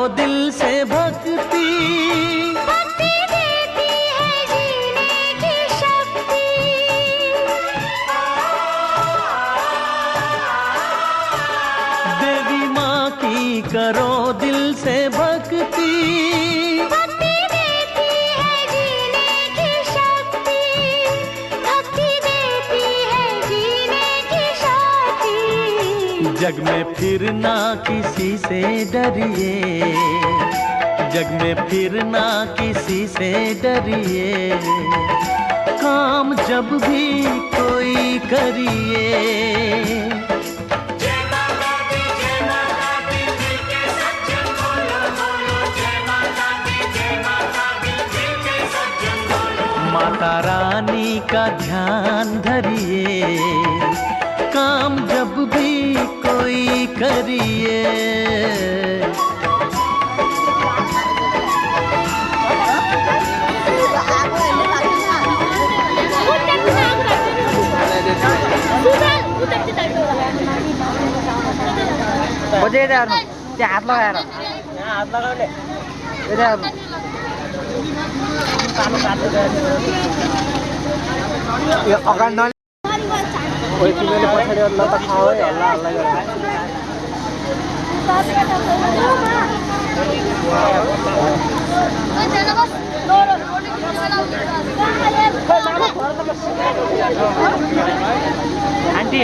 दिल से भक्ति, भक्ति देती है जीने की शक्ति। देवी माँ की करो दिल से भक्ति, भक्ति देती है जीने की शक्ति। भक्ति देती है जीने की शक्ति। जग में फिर ना किसी से डरिए, जग में फिर ना किसी से डरिए, काम जब भी कोई करिए। माता रानी का ध्यान धरिए, काम जब भी कोई करिए। बजे त्यहाँ हात लगाएर यहाँ हात लगाउने यो अगाडि न कोही तिमीले पछाडि ल त खाऊ है हल्ला हल्ला गरेर आन्टी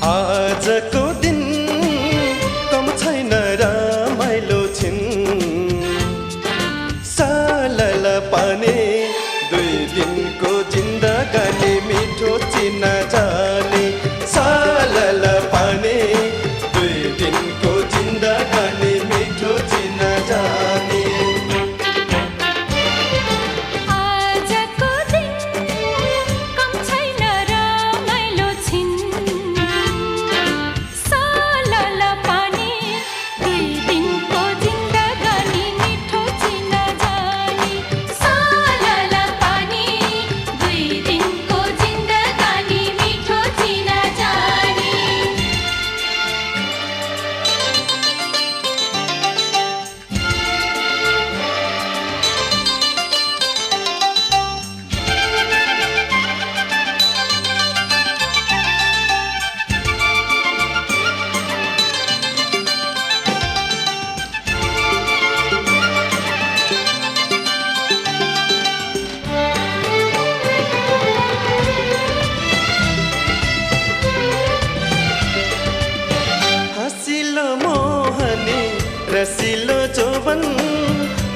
आजको दिन कम छैन रमाइलो छिन् सालला पानी दुई दिनको जिन्दगानी मिठो चिन्न जाने सालला पानी दुई दिनको जिन्दगानी मिठो चिन्न जाने रसिलो जोवन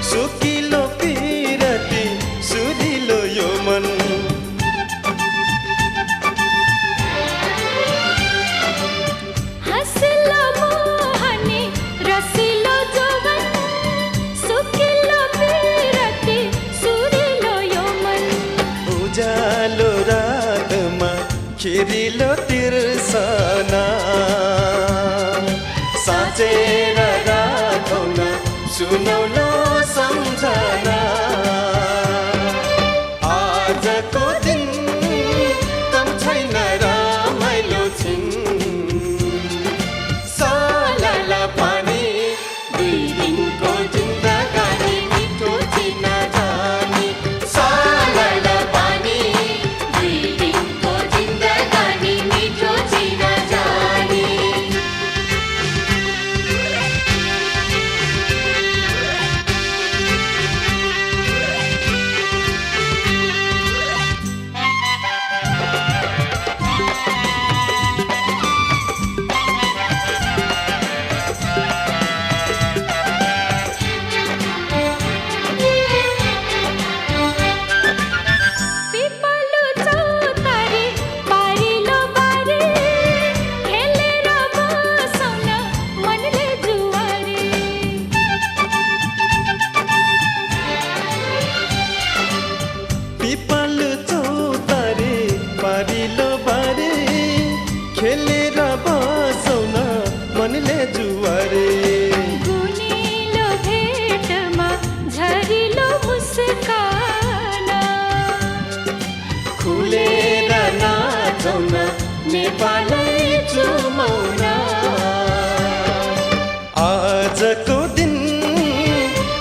सुकिलो पिरती सुरिलो यो मन हसिलो मोहनी रसिलो जोवन सुकिलो पिरती सुरिलो यो मन उजालो रातमा खिरिलो तिर्सना साँचेर सुनौलो सम्झना आजको दिन कम छैन रमाइलो छिन् सालला पानी दुई दिनको जिन्दगानी मिठो चिन्न जाने सालला पानी दुई दिनको जिन्दगानी मिठो चिन्न जाने नेपालै चुमाउन आजको दिन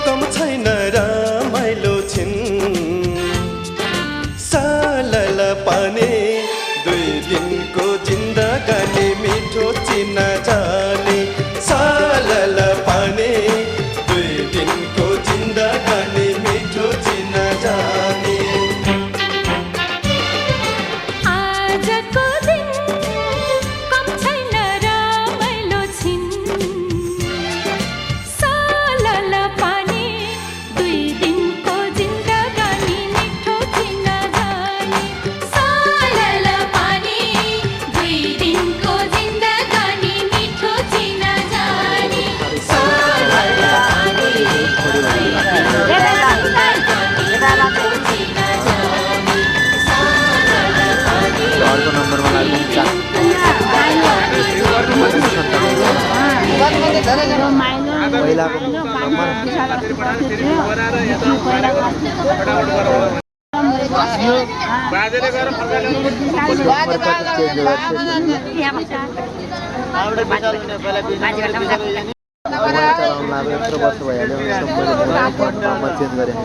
कम छैन रमाइलो छिन् सालला पानी 2 दिनको जिन्दगानी मिठो चिन्न जाने सालला पानी 2 दिनको जिन्दगानी मिठो चिन्न जाने आजको दिन कम छैन रमाइलो छिन् सालल पानी 2 दिनको जिन्दगानी मिठो चिन्न जाने सालल पानी 2 दिनको जिन्दगानी मिठो चिन्न जाने सालल पानी 2 अर्को नम्बरमा यत्रो वर्ष भइहाल्यो चेन्ज गरेँ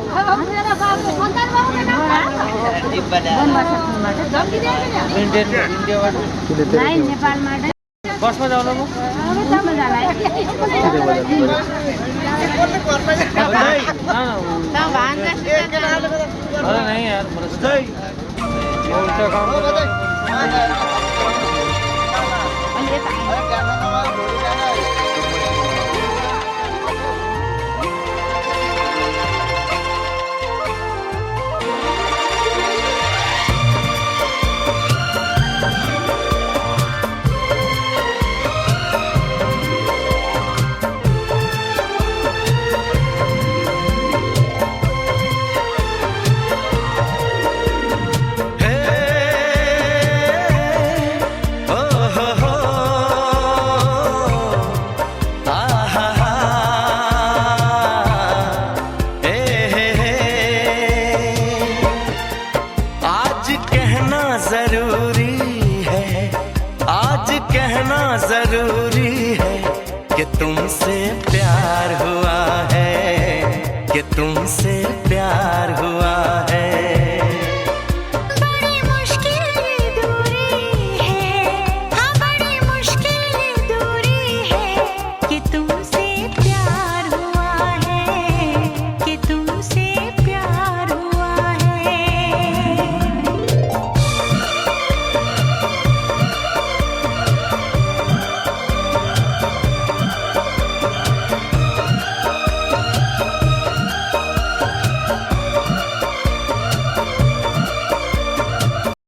बसमा जाउँ म नहीं यार जरूरी है कि तुमसे प्यार हुआ है कि तुमसे